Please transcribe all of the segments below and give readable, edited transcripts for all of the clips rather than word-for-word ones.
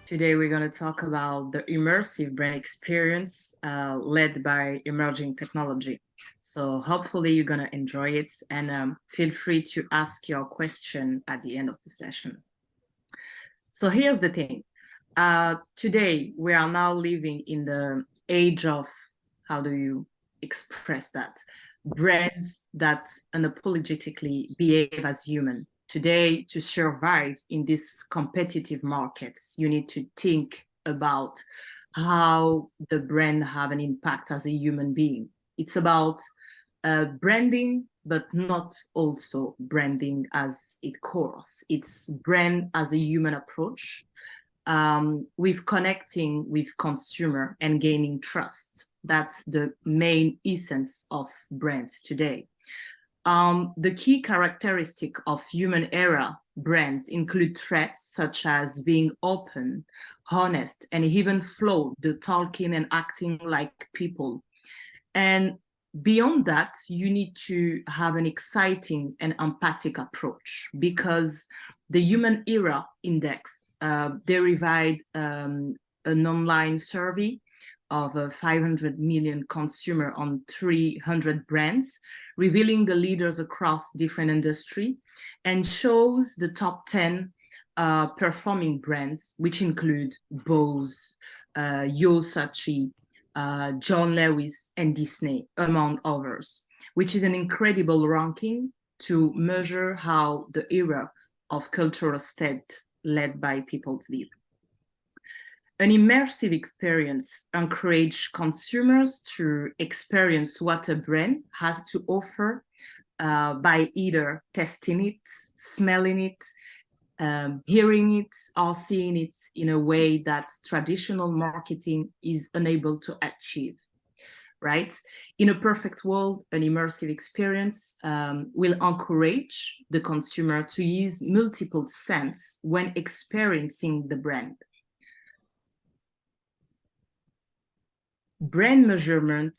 Today, we're going to talk about the immersive brand experience led by emerging technology. So hopefully you're going to enjoy it, and feel free to ask your question at the end of the session. So here's the thing. Today, we are now living in the age of, how do you express that? Brands that unapologetically behave as human. Today, to survive in these competitive markets, you need to think about how the brand have an impact as a human being. It's about branding, but not also branding as its core. It's brand as a human approach, with connecting with consumer and gaining trust. That's the main essence of brands today. The key characteristic of human era brands include traits such as being open, honest, and even flawed, the talking and acting like people. And beyond that, you need to have an exciting and empathic approach, because the Human Era Index derived an online survey of 500 million consumers on 300 brands, revealing the leaders across different industries, and shows the top 10 performing brands, which include Bose, Yosachi, John Lewis, and Disney, among others, which is an incredible ranking to measure how the era of cultural state led by people live. An immersive experience encourages consumers to experience what a brand has to offer by either testing it, smelling it, hearing it, or seeing it in a way that traditional marketing is unable to achieve, right? In a perfect world, an immersive experience will encourage the consumer to use multiple senses when experiencing the brand. Brand measurement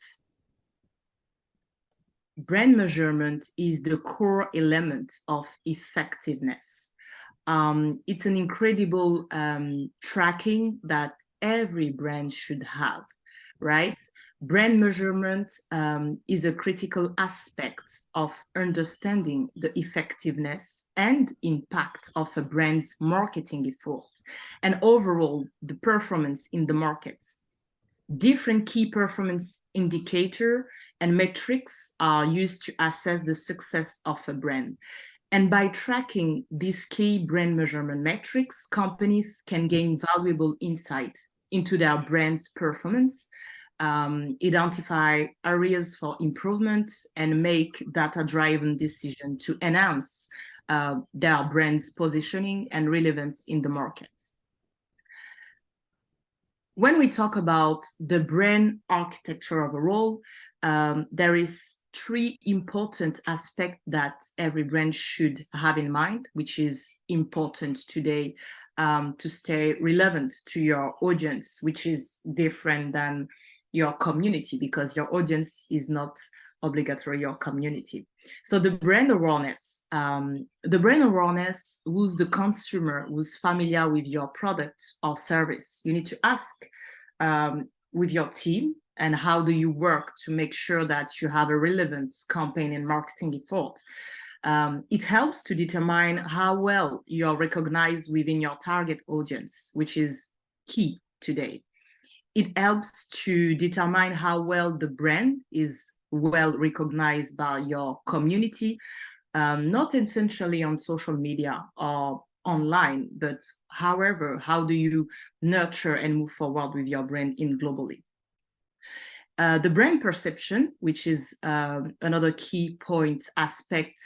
is the core element of effectiveness. It's an incredible tracking that every brand should have, right? Brand measurement is a critical aspect of understanding the effectiveness and impact of a brand's marketing effort and overall the performance in the market. Different key performance indicators and metrics are used to assess the success of a brand. And by tracking these key brand measurement metrics, companies can gain valuable insight into their brand's performance, identify areas for improvement, and make data-driven decisions to enhance their brand's positioning and relevance in the markets. When we talk about the brand architecture overall, there is three important aspects that every brand should have in mind, which is important today to stay relevant to your audience, which is different than your community, because your audience is not obligatory your community. So the brand awareness who's the consumer who's familiar with your product or service. You need to ask with your team, and how do you work to make sure that you have a relevant campaign and marketing effort. It helps to determine how well you're recognized within your target audience, which is key today. It helps to determine how well the brand is well recognized by your community, not essentially on social media or online, but however, how do you nurture and move forward with your brand in globally? The brand perception, which is another key point aspect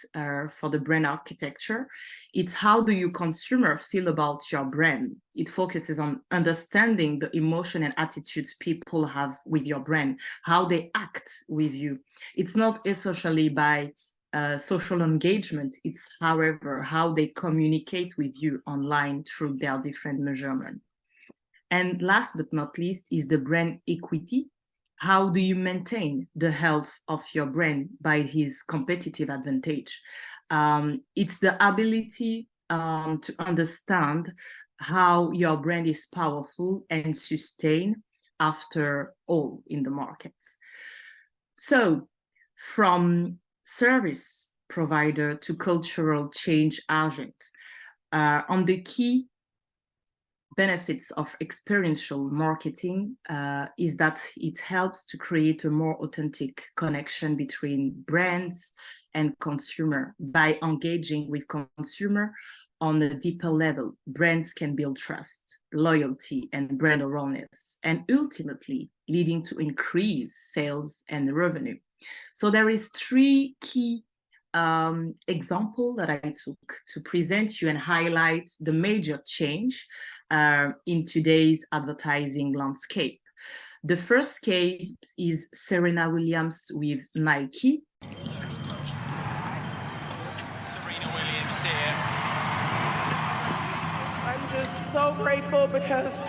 for the brand architecture. It's how do you consumer feel about your brand? It focuses on understanding the emotion and attitudes people have with your brand, how they act with you. It's not essentially by social engagement. It's, however, how they communicate with you online through their different measurements. And last but not least is the brand equity. How do you maintain the health of your brand by his competitive advantage? It's the ability to understand how your brand is powerful and sustained after all in the markets. So from service provider to cultural change agent, on the key benefits of experiential marketing is that it helps to create a more authentic connection between brands and consumer. By engaging with consumer on a deeper level, brands can build trust, loyalty, and brand awareness, and ultimately leading to increased sales and revenue. So there is three key example that I took to present you and highlight the major change in today's advertising landscape. The first case is Serena Williams with Nike. Serena Williams here. I'm just so grateful because,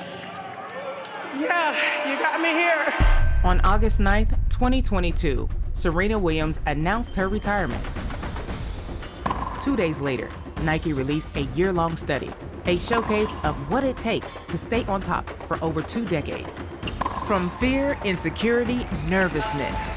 yeah, you got me here. On August 9th, 2022, Serena Williams announced her retirement. 2 days later, Nike released a year-long study, a showcase of what it takes to stay on top for over 2 decades. From fear, insecurity, nervousness,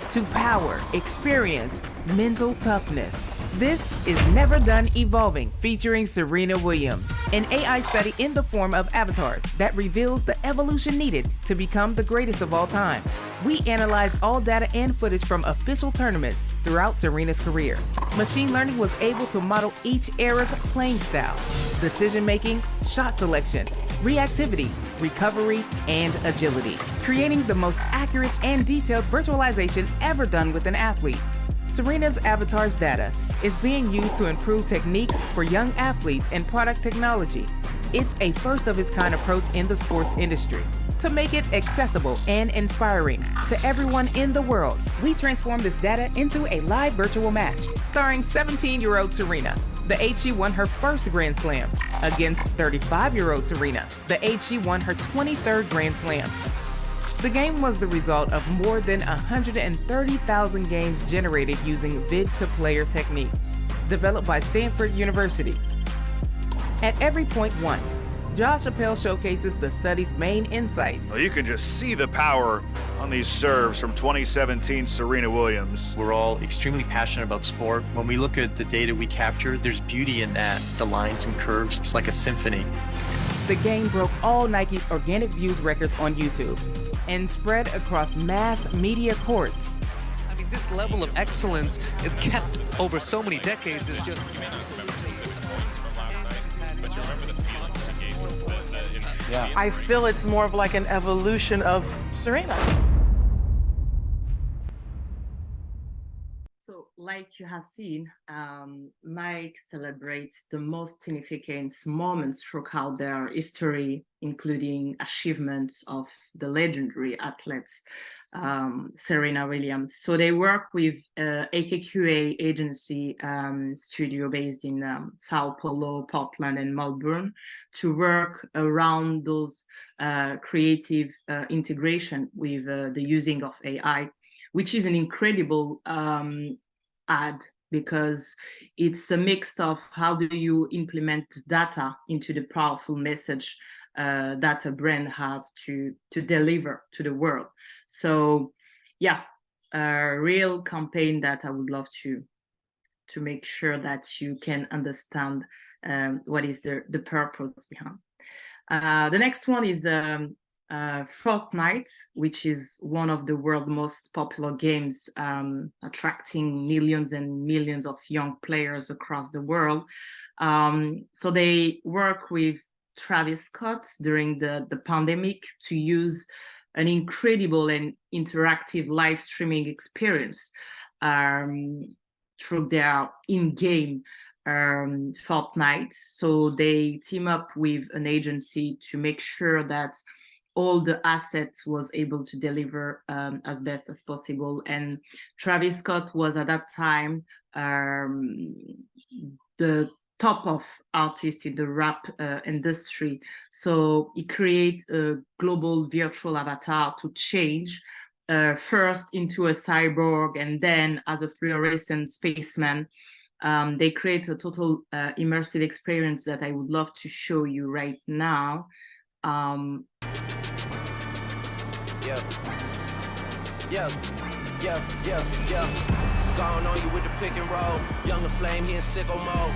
to power, experience, mental toughness. This is Never Done Evolving, featuring Serena Williams, an AI study in the form of avatars that reveals the evolution needed to become the greatest of all time. We analyzed all data and footage from official tournaments throughout Serena's career. Machine learning was able to model each era's playing style, decision-making, shot selection, reactivity, recovery, and agility, creating the most accurate and detailed virtualization ever done with an athlete. Serena's avatar's data is being used to improve techniques for young athletes and product technology. It's a first-of-its-kind approach in the sports industry. To make it accessible and inspiring to everyone in the world, we transformed this data into a live virtual match starring 17-year-old Serena, the age she won her first Grand Slam, against 35-year-old Serena, the age she won her 23rd Grand Slam. The game was the result of more than 130,000 games generated using vid-to-player technique, developed by Stanford University. At every point won, Josh Appel showcases the study's main insights. Well, you can just see the power on these serves from 2017 Serena Williams. We're all extremely passionate about sport. When we look at the data we capture, there's beauty in that. The lines and curves, it's like a symphony. The game broke all Nike's organic views records on YouTube and spread across mass media courts. I mean, this level of excellence it kept over so many decades is just... Yeah. I feel it's more of like an evolution of Serena. So like you have seen, Nike celebrates the most significant moments throughout their history, including achievements of the legendary athletes, Serena Williams. So they work with AKQA agency studio based in Sao Paulo, Portland, and Melbourne to work around those creative integration with the using of AI, which is an incredible ad because it's a mix of how do you implement data into the powerful message that a brand have to deliver to the world. So yeah, a real campaign that I would love to make sure that you can understand what is the purpose behind. The next one is Fortnite, which is one of the world's most popular games, attracting millions and millions of young players across the world. So they work with Travis Scott during the pandemic to use an incredible and interactive live streaming experience through their in-game Fortnite. So they team up with an agency to make sure that all the assets was able to deliver as best as possible. And Travis Scott was at that time the top of artist in the rap industry. So he created a global virtual avatar to change first into a cyborg and then as a fluorescent spaceman They create a total immersive experience that I would love to show you right now. Yeah. Gone on you with the pick and roll. Younger flame, he in sicko mode.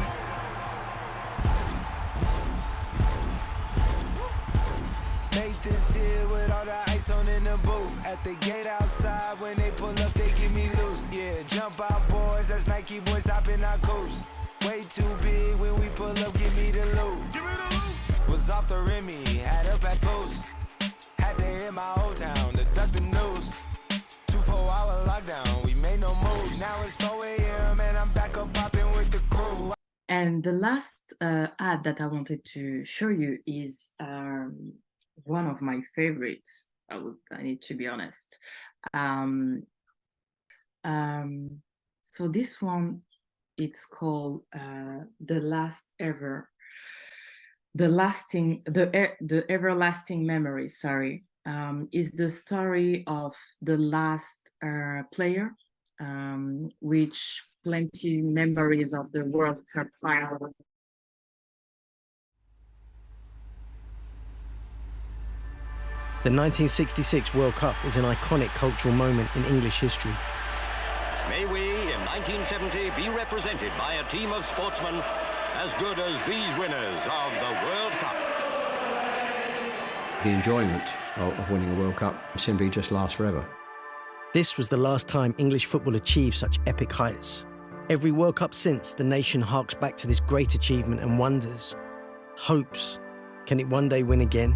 Nathan's here with all the ice on in the booth. At the gate outside, when they pull up, they give me loose. Yeah, jump out, boys. That's Nike boys hopping our coast. Way too big when we pull up, give me the loot. Was off the Remy, had up at post. Had to hit my old town to duck the news. 24-hour lockdown, we made no moves. Now it's 4 a.m. and I'm back up popping with the crew. And the last ad that I wanted to show you is one of my favorites. I need to be honest. So this one, it's called the everlasting memory. Sorry, is the story of the last player, which plenty memories of the World Cup final. The 1966 World Cup is an iconic cultural moment in English history. May we, in 1970, be represented by a team of sportsmen as good as these winners of the World Cup. The enjoyment of winning a World Cup simply just lasts forever. This was the last time English football achieved such epic heights. Every World Cup since, the nation harks back to this great achievement and wonders. Hopes, can it one day win again?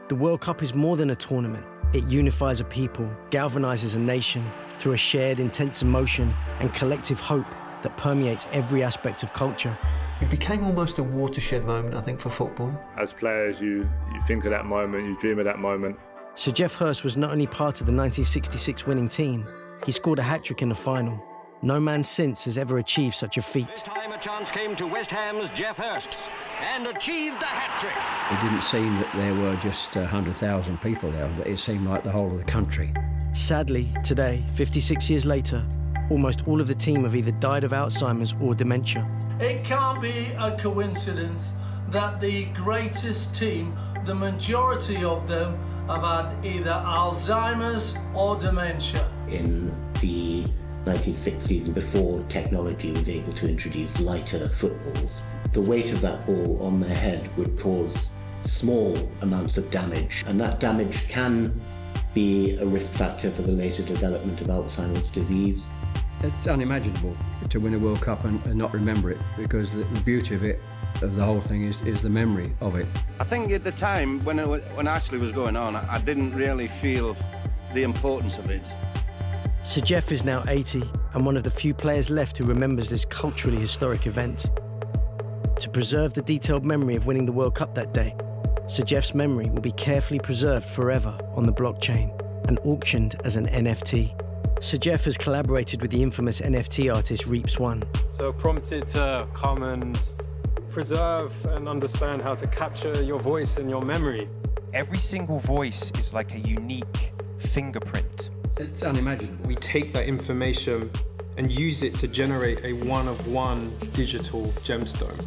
The World Cup is more than a tournament. It unifies a people, galvanizes a nation through a shared intense emotion and collective hope that permeates every aspect of culture. It became almost a watershed moment, I think, for football. As players, you think of that moment, you dream of that moment. Sir Geoff Hurst was not only part of the 1966 winning team, he scored a hat-trick in the final. No man since has ever achieved such a feat. This time a chance came to West Ham's Geoff Hurst and achieved the hat-trick. It didn't seem that there were just 100,000 people there. It seemed like the whole of the country. Sadly, today, 56 years later, almost all of the team have either died of Alzheimer's or dementia. It can't be a coincidence that the greatest team, the majority of them, have had either Alzheimer's or dementia. In the 1960s and before technology was able to introduce lighter footballs, the weight of that ball on their head would cause small amounts of damage, and that damage can be a risk factor for the later development of Alzheimer's disease. It's unimaginable to win a World Cup and not remember it, because the beauty of it, of the whole thing, is the memory of it. I think at the time when Ashley was going on, I didn't really feel the importance of it. Sir Geoff is now 80 and one of the few players left who remembers this culturally historic event. To preserve the detailed memory of winning the World Cup that day, Sir Geoff's memory will be carefully preserved forever on the blockchain and auctioned as an NFT. Sir Geoff has collaborated with the infamous NFT artist Reaps One. So prompted to come and preserve and understand how to capture your voice and your memory. Every single voice is like a unique fingerprint. It's unimaginable. We take that information and use it to generate a one-of-one digital gemstone.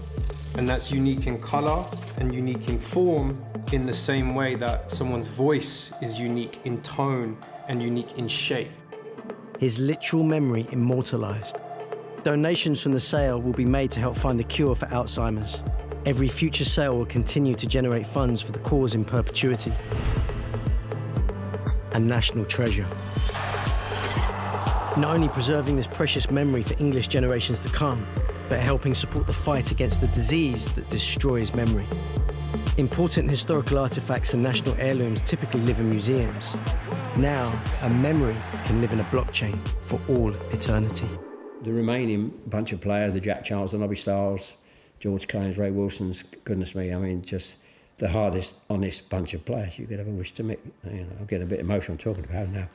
And that's unique in color and unique in form, in the same way that someone's voice is unique in tone and unique in shape. His literal memory immortalized. Donations from the sale will be made to help find the cure for Alzheimer's. Every future sale will continue to generate funds for the cause in perpetuity. A national treasure. Not only preserving this precious memory for English generations to come, but helping support the fight against the disease that destroys memory. Important historical artifacts and national heirlooms typically live in museums. Now, a memory can live in a blockchain for all eternity. The remaining bunch of players, the Jack Charles, the Nobby Styles, George Kane's, Ray Wilson's, goodness me, I mean, just the hardest, honest bunch of players you could ever wish to meet. You know, I'm getting a bit emotional talking about it now.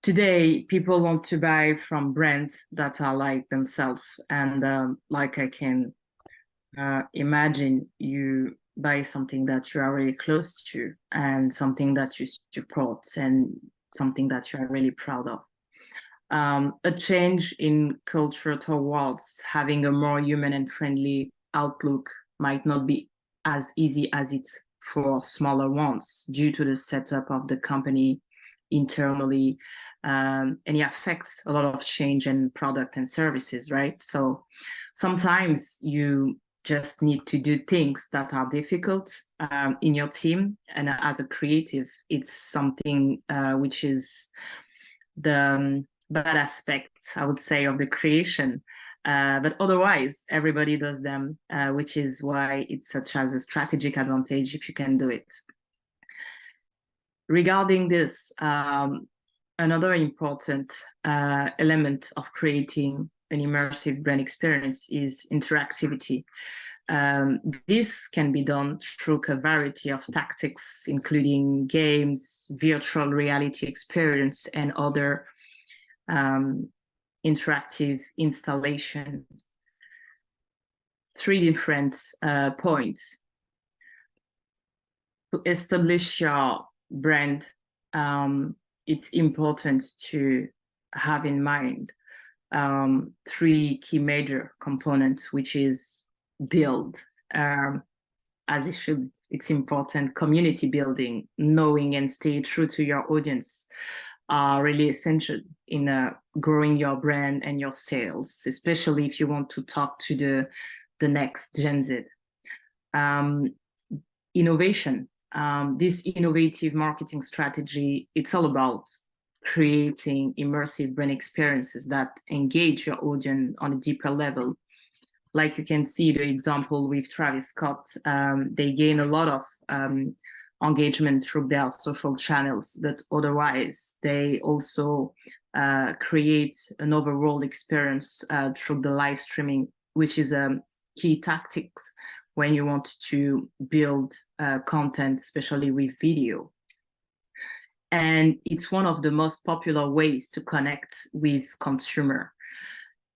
today people want to buy from brands that are like themselves, and like I can imagine you buy something that you are really close to and something that you support and something that you are really proud of. A change in culture towards having a more human and friendly outlook might not be as easy as it's for smaller ones due to the setup of the company internally, and it affects a lot of change in product and services, right? So sometimes you just need to do things that are difficult in your team, and as a creative, it's something which is the bad aspect, I would say, of the creation. But otherwise, everybody does them, which is why it's such as a strategic advantage if you can do it. Regarding this, another important element of creating an immersive brand experience is interactivity. This can be done through a variety of tactics, including games, virtual reality experience, and other interactive installation. 3 different points. To establish your brand, it's important to have in mind 3 key major components, which is build, as it should. It's important. Community building, knowing and stay true to your audience are really essential in growing your brand and your sales, especially if you want to talk to the next Gen Z. Innovation. This innovative marketing strategy, it's all about creating immersive brand experiences that engage your audience on a deeper level. Like you can see the example with Travis Scott, they gain a lot of engagement through their social channels, but otherwise they also create an overall experience through the live streaming, which is a key tactic when you want to build content, especially with video. And it's one of the most popular ways to connect with consumer.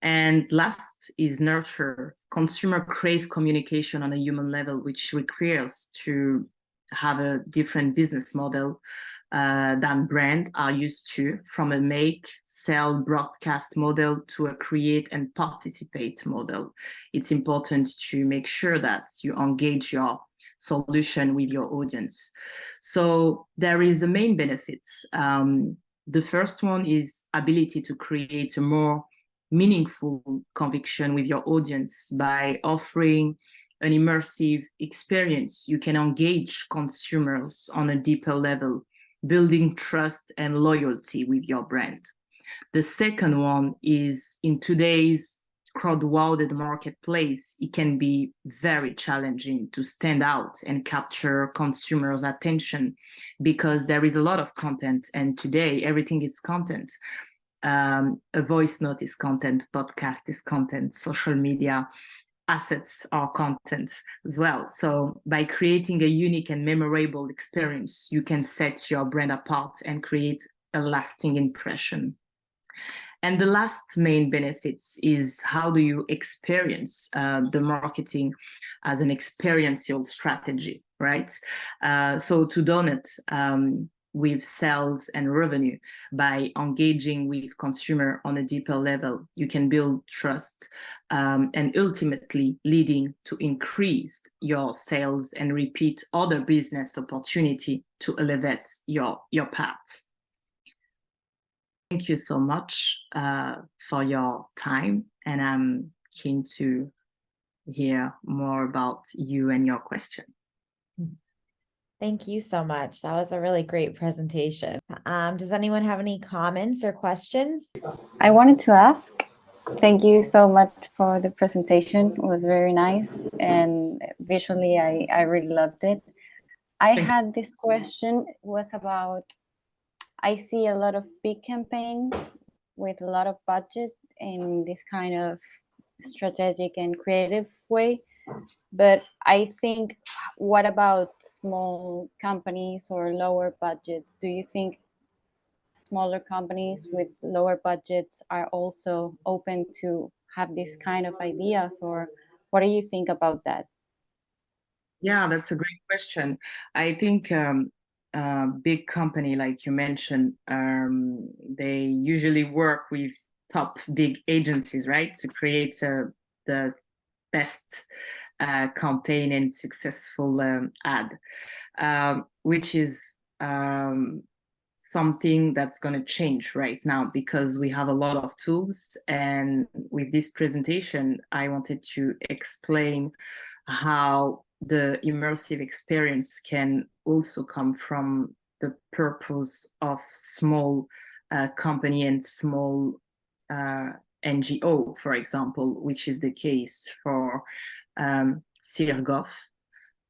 And last is nurture. Consumer crave communication on a human level, which requires to have a different business model than brand are used to, from a make, sell, broadcast model to a create and participate model. It's important to make sure that you engage your solution with your audience. So there is the main benefits. The first one is ability to create a more meaningful conviction with your audience by offering an immersive experience. You can engage consumers on a deeper level, building trust and loyalty with your brand. The second one is, in today's crowded marketplace, it can be very challenging to stand out and capture consumers' attention because there is a lot of content, and today everything is content. A voice note is content, podcast is content, social media assets are content as well. So by creating a unique and memorable experience, you can set your brand apart and create a lasting impression. And the last main benefits is, how do you experience the marketing as an experiential strategy, right? So to do it with sales and revenue, by engaging with consumer on a deeper level, you can build trust and ultimately leading to increased your sales and repeat other business opportunity to elevate your path. Thank you so much for your time, and I'm keen to hear more about you and your question. Thank you so much. That was a really great presentation. Does anyone have any comments or questions? I wanted to ask, thank you so much for the presentation. It was very nice, and visually I really loved it. I had this question, was about, I see a lot of big campaigns with a lot of budget in this kind of strategic and creative way. But I think, what about small companies or lower budgets? Do you think smaller companies with lower budgets are also open to have this kind of ideas, or what do you think about that? Yeah, that's a great question. I think a big company, like you mentioned, they usually work with top big agencies, right, to create the best campaign and successful ad, which is something that's going to change right now because we have a lot of tools. And with this presentation, I wanted to explain how the immersive experience can also come from the purpose of small company and small NGO, for example, which is the case for Sirgoff.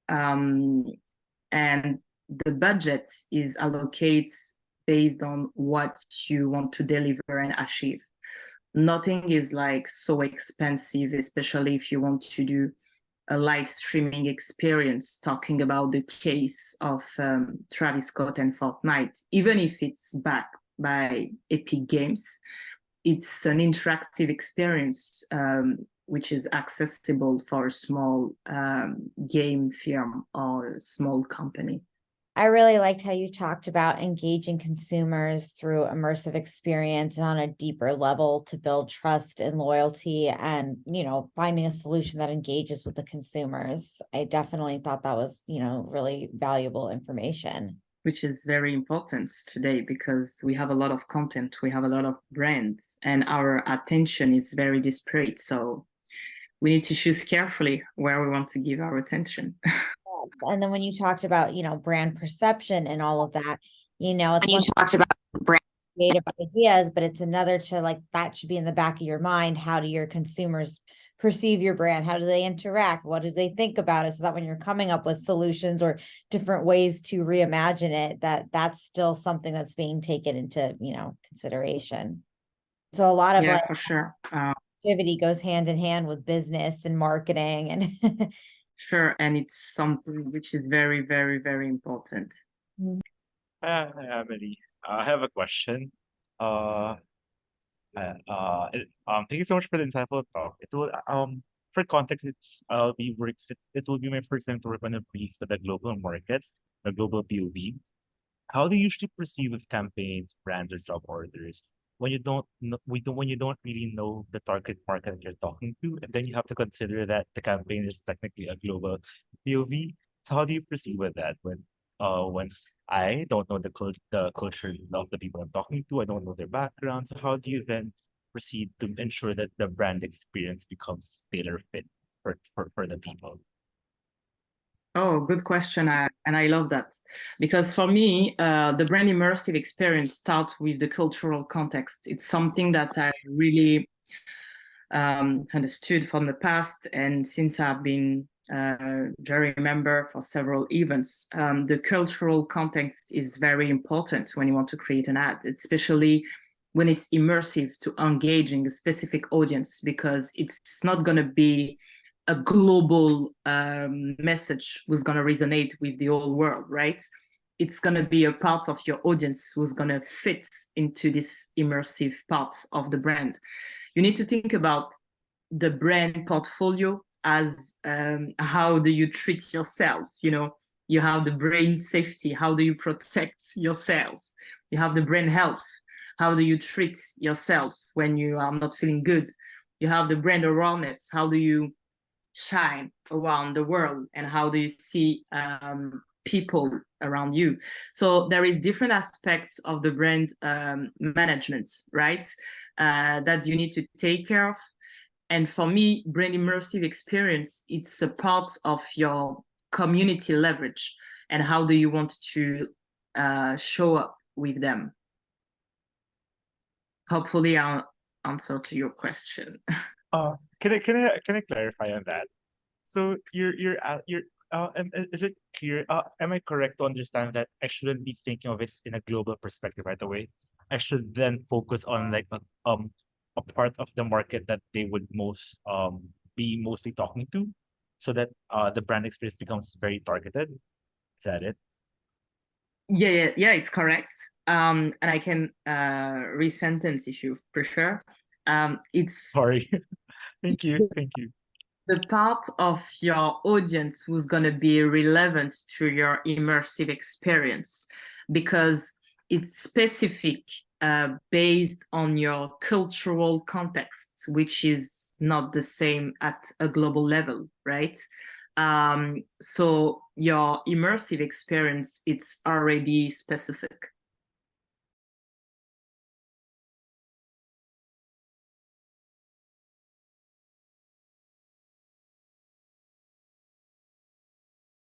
And the budget is allocated based on what you want to deliver and achieve. Nothing is like so expensive, especially if you want to do a live streaming experience talking about the case of Travis Scott and Fortnite. Even if it's backed by Epic Games, it's an interactive experience which is accessible for a small game firm or a small company. I really liked how you talked about engaging consumers through immersive experience and on a deeper level to build trust and loyalty and, finding a solution that engages with the consumers. I definitely thought that was, really valuable information. Which is very important today because we have a lot of content, we have a lot of brands, and our attention is very disparate. So we need to choose carefully where we want to give our attention. And then when you talked about, brand perception and all of that, it's you talked about brand creative ideas, but it's another to that should be in the back of your mind. How do your consumers perceive your brand? How do they interact? What do they think about it? So that when you're coming up with solutions or different ways to reimagine it, that's still something that's being taken into, consideration. So a lot of for sure. Activity goes hand in hand with business and marketing and Sure, and it's something which is very, very, very important. Hi, Amelie. I have a question. Thank you so much for the insightful talk. It will for context, it will be my first time to work on a brief to the global market, the global POV. How do you usually proceed with campaigns, brands, or job orders when you don't really know the target market that you're talking to, and then you have to consider that the campaign is technically a global POV? So how do you proceed with that when I don't know the culture of the people I'm talking to, I don't know their background. So how do you then proceed to ensure that the brand experience becomes tailor fit for the people? Oh, good question. And I love that. Because for me, the brand immersive experience starts with the cultural context. It's something that I really understood from the past. And since I've been jury member for several events, the cultural context is very important when you want to create an ad, especially when it's immersive to engaging a specific audience, because it's not going to be a global message who's going to resonate with the whole world, right? It's going to be a part of your audience who's going to fit into this immersive part of the brand. You need to think about the brand portfolio as how do you treat yourself? You have the brand safety. How do you protect yourself? You have the brand health. How do you treat yourself when you are not feeling good? You have the brand awareness. How do you shine around the world, and how do you see people around you? So there is different aspects of the brand management, right, that you need to take care of. And for me, brand immersive experience, it's a part of your community leverage, and how do you want to show up with them. Hopefully I'll answer to your question. Can I clarify on that? So is it clear? Am I correct to understand that I shouldn't be thinking of it in a global perspective right away? I should then focus on a part of the market that they would be mostly talking to, so that the brand experience becomes very targeted. Is that it? Yeah, it's correct. And I can resentence if you prefer. It's Sorry. Thank you. the part of your audience who's going to be relevant to your immersive experience, because it's specific based on your cultural context, which is not the same at a global level, right? So your immersive experience, it's already specific.